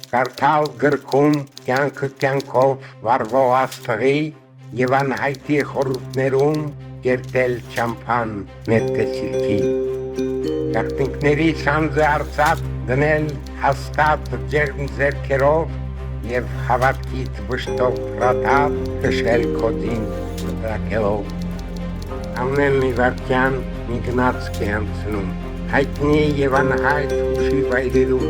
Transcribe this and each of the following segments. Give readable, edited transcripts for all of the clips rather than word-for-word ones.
Կարդալ գրքում կյանքը կյանքով վարվող աստղի և անհայտի խորհուրդներում կերտել չամփան ներկեսիքի։ Գաղտնիքների սանձը արծաթ դնել հաստատ ջերմ ձեռքերով և հավատքից վշտով ռաթափ քշել քոդին մտրակելով։ Ամեն մի վայրկյան մի գնացք է անցնում, հայտնի և անհայտ հուշի վայրերում։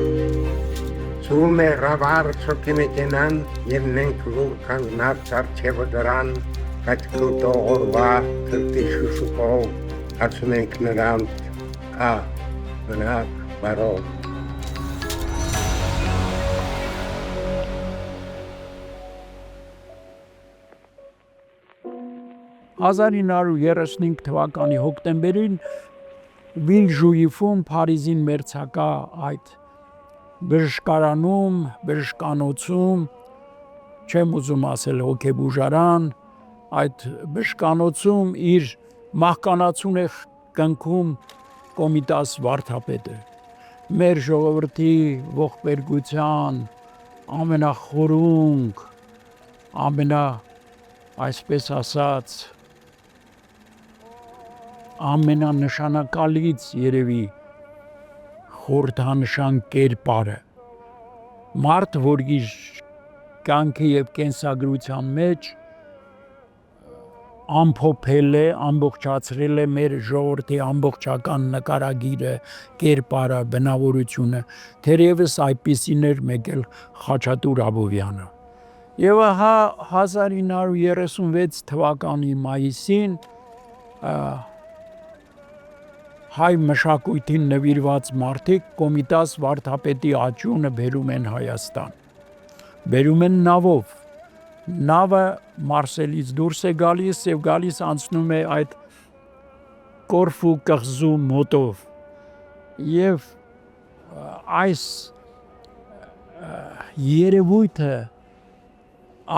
Ցուրում է ռավար շոգեմեքենան և մենք լուր կանգնած առջևը դրան, կաչկոտող օրվա թրտի շուշուկով ասում ենք նրանց մնաք բարով։ 1935 թվականի հոկտեմբերին Վիլժուիֆում Փարիզին մերձակա այդ բժշկարանում, բժշկանոցում, չեմ ուզում ասել հոգեբուժարան, այդ բժշկանոցում իր մահկանացուն է կնքում Կոմիտաս վարդապետը, մեր ժողովրդի ողբերգության ամենախորունկ, այսպես ասած, ամենանշանակալից երևի խորհրդանշան կերպարը, մարդ, որ իր կյանքի և կենսագրության մեջ ամփոփել է, ամբողջացրել է մեր ժողովրդի ամբողջական նկարագիրը, կերպարը, բնավորությունը, թերևս այդպիսին էր մեկ էլ Խաչատուր Աբովյանը։ Եվ ահա 1936 թվականի մայիսին հայ մշակույթին նվիրված մարդիկ Կոմիտաս վարդապետի աջունը բերում են Հայաստան, բերում են նավով, նավը Մարսելից դուրս է գալիս և գալիս անցնում է այդ Կորֆու կղզու մոտով և այս երևույթը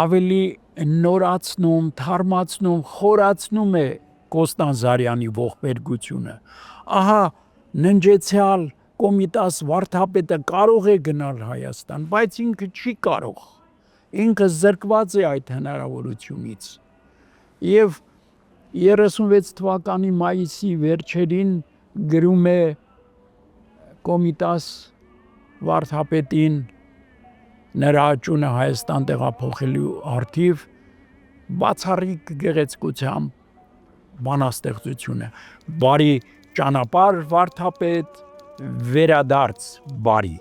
ավելի նորացնում, թարմացնում, խորացնում է Կոստանդզարյանի ողբերգությունը։ Ահա ննջեցյալ Կոմիտաս վարդապետը կարող է գնալ Հայաստան, բայց ինքը չի կարող, ինքը զրկված է այդ հնարավորությունից։ Եվ 36 թվականի մայիսի վերջերին գրում է Կոմիտաս վարդապետին նրա աջունը Հայաստան տեղափոխելու առթիվ բացառիկ գեղեցկությամբ բանաստեղծությունը, բարի ճանապարհ վարդապետ, վերադարձ բարի։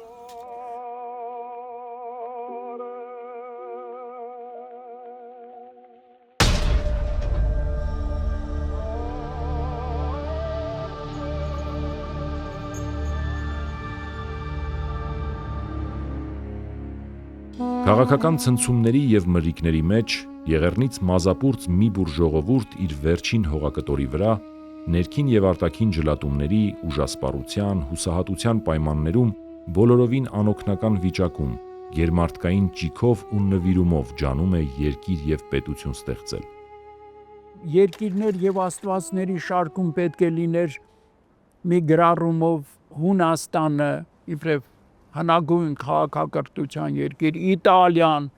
Քաղաքական ցնցումների և մրրիկների մեջ Եղեռնից մազապուրծ մի բուռ ժողովուրդ իր վերջին հողակտորի վրա ներքին և արտաքին ջլատումների, ուժասպառության, հուսահատության պայմաններում բոլորովին անօգնական վիճակում գերմարդկային ճիգով ու նվիրումով ջանում է երկիր և պետություն ստեղծել։ Երկիրներ և աստվածների շարքում պետք է լիներ մի գրառումով Հունաստանը, իբրև հնագույն քաղաքակրթության երկիր, Իտալիան,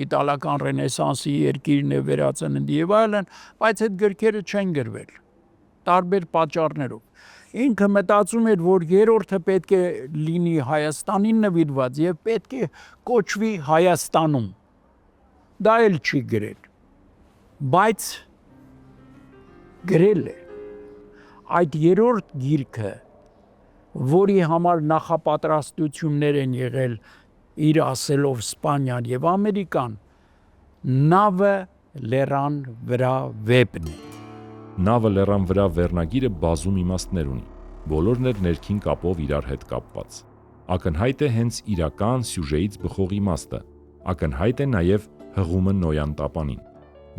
իտալական ռենեսանսի երկիրն է վերածննդի և այլն, բայց այդ գրքերը չեն գրվել, տարբեր պատճառներով։ Ինքը մտածում էր, որ երրորդը պետք է լինի Հայաստանին նվիրված և պետք է կոչվի Հայաստանում։ Դա էլ չի գրել, բայց գրել է։ Այդ երրորդ գիրքը, որի համար նախապատրաստություններ են եղել իր ասելով Սպանիան և Ամերիկան, Նավը լեռան վրա վեպն է։ Նավը լեռան վրա վերնագիրը բազում իմաստներ ունի, բոլորն էլ ներքին կապով իրար հետ կապված։ Ակնհայտ է հենց իրական սյուժեից բխող իմաստը, ակնհայտ է նաև հղումը Նոյան տապանին։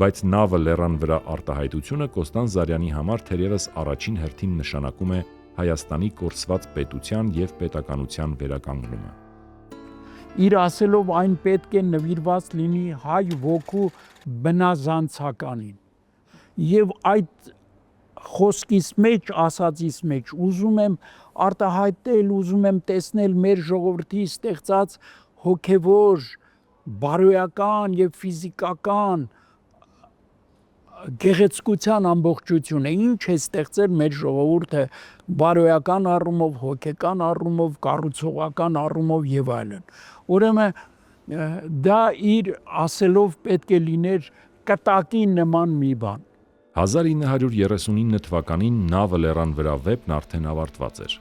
Բայց Նավը լեռան վրա արտահայտությունը Կոստանդզարյանի համար թերևս առաջին հերթին նշանակում է Հայաստանի կորսված պետության և պետականության վերականգնումը։ Իր ասելով այն պետք է նվիրված լինի հայ ոգու բնազանցականին։ Եվ այդ խոսքից մեջ, ասածից մեջ ուզում եմ արտահայտել, ուզում եմ տեսնել մեր ժողովրդի ստեղծած հոգևոր, բարոյական եւ ֆիզիկական գեղեցկության ամբողջություն է, ինչ է ստեղծել մեր ժողովուրդը բարոյական առումով, հոգեկան առումով, կառուցողական առումով եւ այլն։ Ուրեմն դա իր ասելով պետք է լիներ կտակի նման մի բան։ 1939 թվականին նավը լեռան վրա վեպն արդեն ավարտված էր։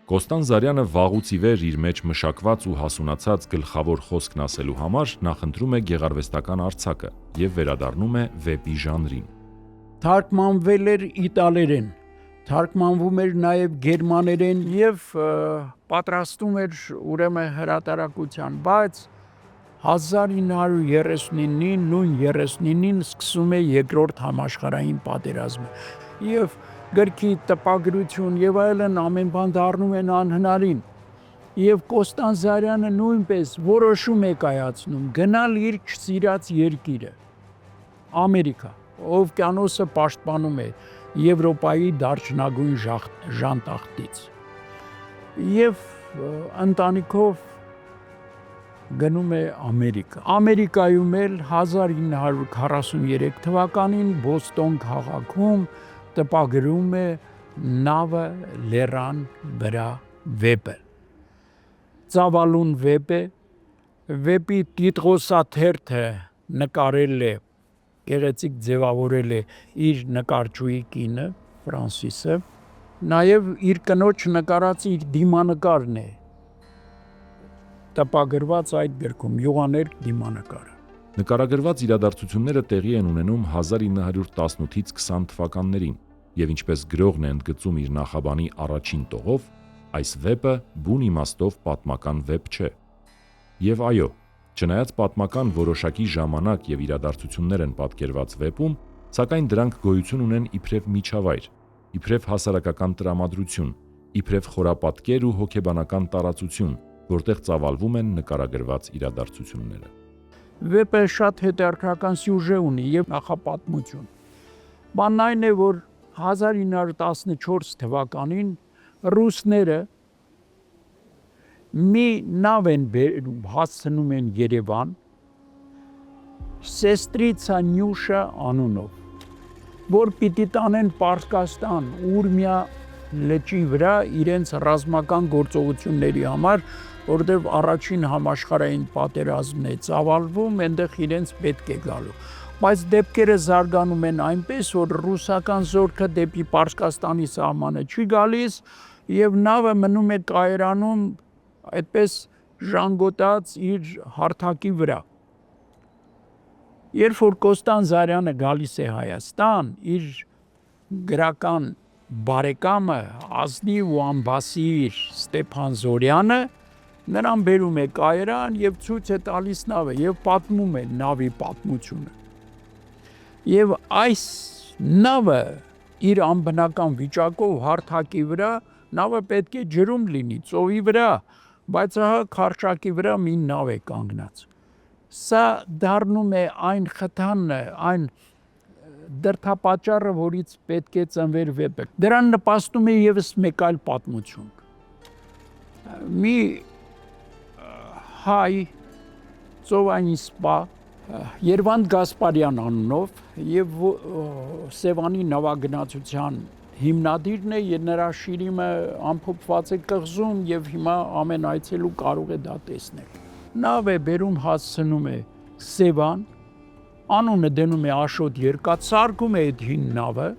Կոստան Զարյանը վաղուց ի վեր իր մեջ մշակված ու հասունացած գլխավոր խոսքն ասելու համար նախընտրում է գեղարվեստական արձակը եւ վերադառնում է վեպի ժանրին։ Թարգմանվել էր իտալերեն, թարգմանվում էր նաև գերմաներեն եւ պատրաստում էր ուրեմն հրատարակության, բայց 1939-ին, նույն 39-ին սկսում է երկրորդ համաշխարհային պատերազմը եւ գրքի տպագրություն եւ այլն ամեն բան դառնում են անհնարին եւ Կոստան Զարյանը նույնպես որոշում է կայացնում գնալ իր սիրած երկիրը Ամերիկա, օվկիանոսը պաշտպանում է Եվրոպայի դարչնագույն ժանտախտից եւ ընտանիքով գնում է Ամերիկա։ Ամերիկայում էլ 1943 թվականին Բոստոն քաղաքում տպագրում է նավը լեռան վրա վեպը։ Ծավալուն վեպ է, վեպի տիտղոսաթերթը նկարել է, գեղեցիկ ձևավորել է իր նկարչուհի կինը Ֆրանսիսը, նաև իր կնոջ նկարած իր դիմանկարն է տպագրված այդ գրքում, յուղաներ դիմանկարը։ Նկարագրված իրադարձությունները տեղի են ունենում 1918-ից 20 թվականներին, եւ ինչպես գրողն է ընդգծում իր նախաբանի առաջին տողով, այս վեպը բուն իմաստով պատմական վեպ չէ։ Եվ այո, չնայած պատմական որոշակի ժամանակ եւ իրադարձություններ են պատկերված վեպում, սակայն դրանք գոյություն ունեն իբրև միջավայր, իբրև հասարակական տրամադրություն, իբրև խորապատկեր ու հոգեբանական տարածություն, որտեղ ծավալվում են նկարագրված իրադարձությունները։ Վեպը շատ հետաքրքրական սյուժե ունի եւ նախապատմություն։ Բանն այն է, որ 1914 թվականին ռուսները մի նավ են հասցնում են Երևան Սեստրիցա Նյուշա անունով, որ պիտի տանեն Պարսկաստան, Ուրմիա լճի վրա իրենց ռազմական գործողությունների համար, որտեղ առաջին համաշխարհային պատերազմն է ծավալվում, այնտեղ իրենց պետք է գալու։ Բայց դեպքերը զարգանում են այնպես, որ ռուսական զորքը դեպի Պարսկաստանի սահմանը չի գալիս եւ նավը մնում է կայարանում այդպես ժանգոտած իր հարթակի վրա։ Երբ որ Կոստան Զարյանը գալիս է Հայաստան, իր գրական բարեկամը ազնիվ ու ամբասիր Ստեփան Զորյանը նրան բերում է կայարան եւ ցույց է տալիս նավը եւ պատմում է նավի պատմությունը։ Եվ այս նավը իր անբնական վիճակով հարթակի վրա նավը պետք է ջրում լինի, ծովի վրա, բայց ահա քարշակի վրա մի նավ է կանգնած։ Սա դառնում է այն խթանը, այն դրդապատճառը, որից պետք է ծնվեր վեպը։ Դրան նպաստում է եւս մեկ այլ պատմություն։ Մի հայ ծովային սպա Երվանդ Գասպարյան անունով եւ Սևանի նավագնացության հիմնադիրն է եւ նրա շիրիմը ամփոփված է կղզում եւ հիմա ամեն այցելու կարող է դա տեսնել։ Նավ է բերում հասցնում է Սևան, անունը դնում է Աշոտ Երկաթ, սարքում է այդ հին նավը,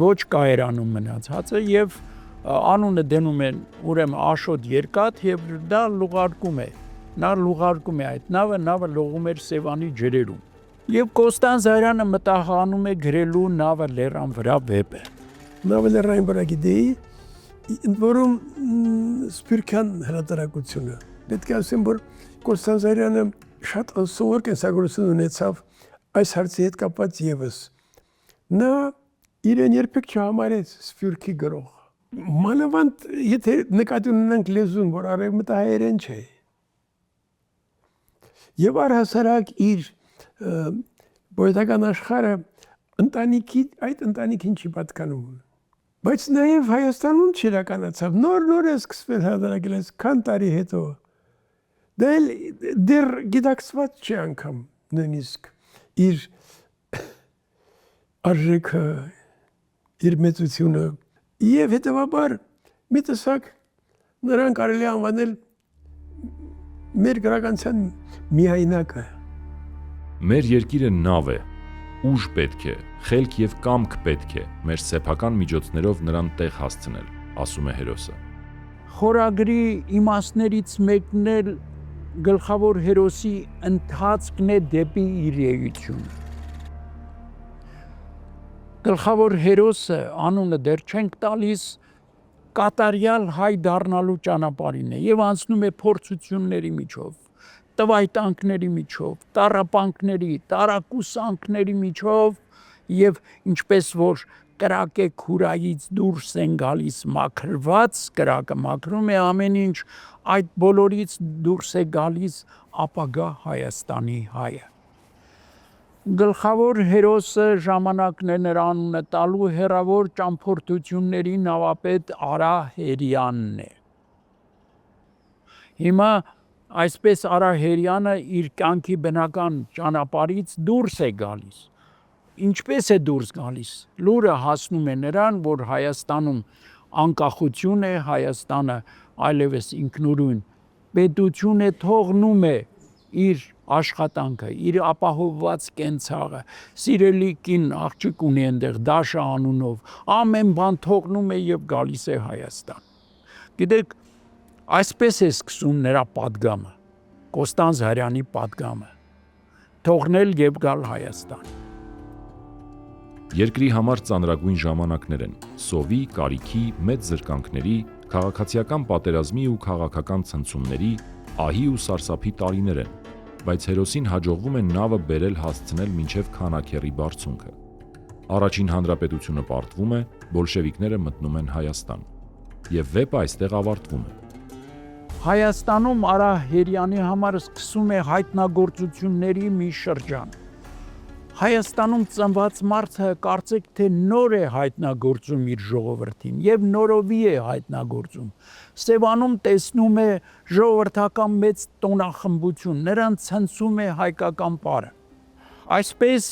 ոչ կայարանում մնացածը եւ անունը դնում են ուրեմն Աշոտ Երկաթ եւ դա լուղարկում է։ Նա լուղարկում է այդ նավը լողում էր Սևանի ջրերում։ Եվ Կոստան Զարյանը մտահանում է գրելու նավը լեռան վրա վեպը։ Նավը լեռան վրա գիտեի, ընդ որում սփյուռքյան հրատարակությունը։ Պետք է ասեմ, որ Կոստան Զարյանը շատ անսովոր կենսագրություն ունեցավ այս հարցի հետ կապված եւս։ Նա իրեն երբեք չհամարեց սփյուռքի գրող։ Մանավանդ եթե նկատի ունենանք լեզուն, որ արևմտահայերեն չէ։ Եվ առհասարակ իր պոետական աշխարհը այդ ընտանիքին չի պատկանում։ Բայց նաև Հայաստանում չիրականացավ, նոր է սկսվել հրատարակել, քան տարի հետո։ Դա էլ դեռ գիտակցված չի անգամ նույնիսկ իր արժեքը, իր մեծությունը եւ հետեւաբար մի տեսակ նրան կարելի է անվանել մեր գրականության միայնակը։ Մեր երկիրը նավ է, ուժ պետք է, խելք եւ կամք պետք է մեր սեփական միջոցներով նրան տեղ հասցնել, ասում է հերոսը։ Խորագրի իմաստներից մեկն էլ գլխավոր հերոսի ընթացքն է դեպի իր էություն։ Գլխավոր հերոսը անունը դեռ չենք տալիս, կատարյալ հայ դառնալու ճանապարհին է եւ անցնում է փորձությունների միջով, տվայտանքների միջով, տառապանքների, տարակուսանքների միջով եւ ինչպես որ կրակե քուրայից դուրս են գալիս մաքրված, կրակը մաքրում է ամեն ինչ, այդ բոլորից դուրս է գալիս ապագա Հայաստանի հայը։ Գլխավոր հերոսը ժամանակն է նրա անունը տալու հերավոր ճամփորդությունների նավապետ Արա Հերյանն է։ Հիմա այսպես Արա Հերյանը իր կյանքի բնական ճանապարհից դուրս է գալիս։ Ինչպես է դուրս գալիս։ Լուրը հասնում է նրան, որ Հայաստանում անկախություն է, Հայաստանը այլևս ինքնուրույն պետություն է, թողնում է իր աշխատանքը, իր ապահովված կենցաղը, սիրելի կին աղջիկ ունի այնտեղ Դաշա անունով, ամեն բան թողնում է եւ գալիս է Հայաստան։ Գիտեք, այսպես է սկսում նրա պատգամը, Կոստանձ Հարյանի պատգամը, թողնել եւ գալ Հայաստան։ Երկրի համար ծանրագույն ժամանակներ են, սովի, կարիքի, մեծ զրկանքների, քաղաքացիական պատերազմի ու քաղաքական ցնցումների, ահի ու սարսափի տարիներ են, բայց հերոսին հաջողվում է նավը բերել հասցնել մինչև Քանաքեռի բարձունքը։ Առաջին հանրապետությունը պարտվում է, բոլշևիկները մտնում են Հայաստան, եւ վեպը այստեղ ավարտվում է։ Հայաստանում Արա Հերյանի համար սկսում է հայտնագործությունների մի շրջան։ Հայաստանում ծնված մարդը կարծեք թե նոր է հայտնագործում իր ժողովրդին եւ նորովի է հայտնագործում։ Սևանում տեսնում է ժողովրդական մեծ տոնախմբություն, նրան ցնցում է հայկական պարը։ Այսպես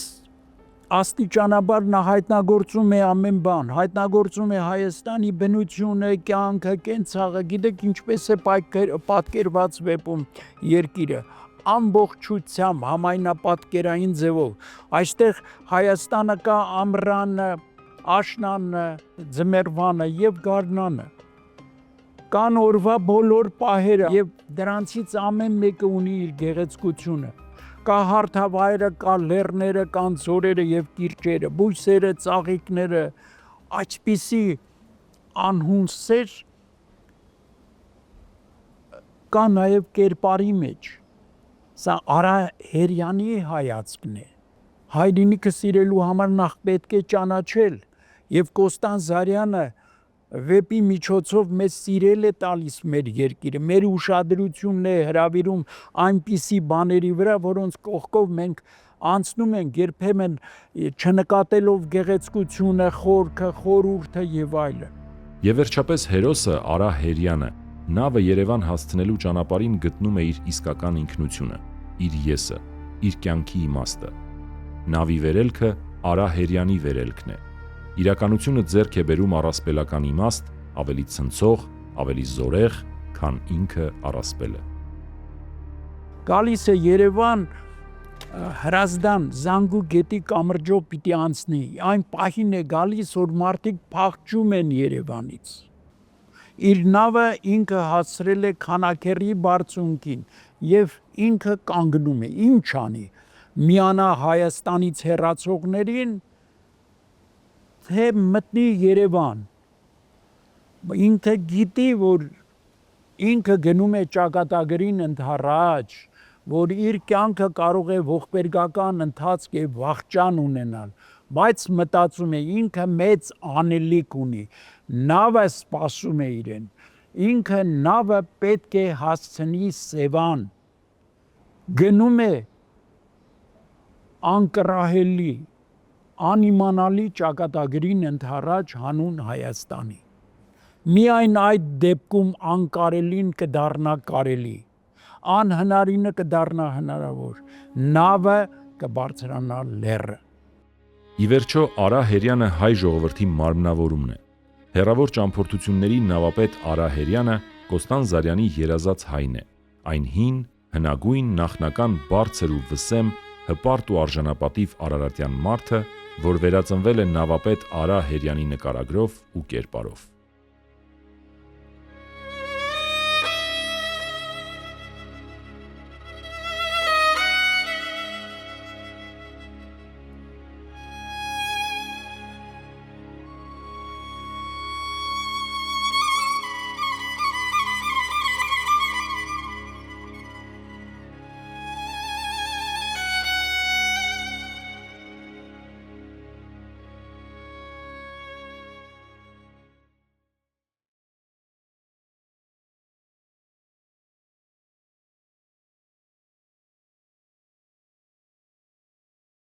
աստիճանաբար նա հայտնագործում է ամեն բան, հայտնագործում է Հայաստանի բնությունը, կյանքը, կենցաղը, գիտեք ինչպես է պատկերված վեպում երկիրը, ամբողջությամբ համայնապատկերային ձևով։ Այստեղ Հայաստանը կա ամռանը, աշնանը, ձմեռվանը եւ գարնանը։ Կան օրվա բոլոր պահերը եւ դրանցից ամեն մեկը ունի իր գեղեցկությունը։ Կա հարթավայրը, կա լեռները, կան ձորերը եւ կիրճերը, բույսերը, ծաղիկները, այսպիսի անհուն սեր կա նաեւ կերպարի մեջ։ Սա Արա Հերյանի հայացքն է։ Հայրենիքը սիրելու համար նախ պետք է ճանաչել եւ Կոստանձ Զարյանը վեպի միջոցով մեզ սիրել է տալիս մեր երկիրը, մեր ուշադրությունն է հրավիրում այնպիսի բաների վրա, որոնց կողքով մենք անցնում ենք երբեմն չնկատելով գեղեցկությունը, խորքը, խորհուրդը եւ այլն։ Եվ վերջապես հերոսը Արա Հերյանը նավը Երևան հասցնելու ճանապարհին գտնում է իր իսկական ինքնությունը, իր եսը, իր կյանքի իմաստը։ Նավի վերելքը Արա Հերյանի վերելքն է։ Իրականությունը ձեռք է բերում առասպելական իմաստ, ավելի ցնցող, ավելի զորեղ, քան ինքը առասպելը։ Գալիս է Երևան, Հրազդան, Զանգու գետի կամրջով պիտի անցնի, այն պահին է գալիս, որ մարդիկ փախչում են Երևանից։ Իր նավը ինքը հասցրել է Քանաքեռի բարձունքին եւ ինքը կանգնում է, ինչ անի, միանա Հայաստանից հեռացողներին, թե մտնի Երևան։ Ինքը գիտի, որ ինքը գնում է ճակատագրին ընդառաջ, որ իր կյանքը կարող է ողբերգական ընթացք եւ վախճան ունենալ, բայց մտածում է ինքը մեծ անելիք ունի, նավը սպասում է իրեն, ինքը նավը պետք է հասցնի Սևան, գնում է անկռահելի, անիմանալի ճակատագրին ընդառաջ հանուն Հայաստանի։ Միայն այդ դեպքում անկարելին կդառնա կարելի։ անհնարինը կդառնա հնարավոր, նավը կբարձրանա լեռը։ Ի վերջո Արա Հերյանը հայ ժողովրդի մարմնավորումն է։ Հեռավոր ճամփորդությունների նավապետ Արա Հերյանը Կոստան Զարյանի երազած հայն է, այն հին, հնագույն, նախնական, բարձր ու վսեմ, հպարտ ու արժանապատիվ արարատյան մարդը, որ վերածնվել է նավապետ Արա Հերյանի նկարագրով ու կերպարով։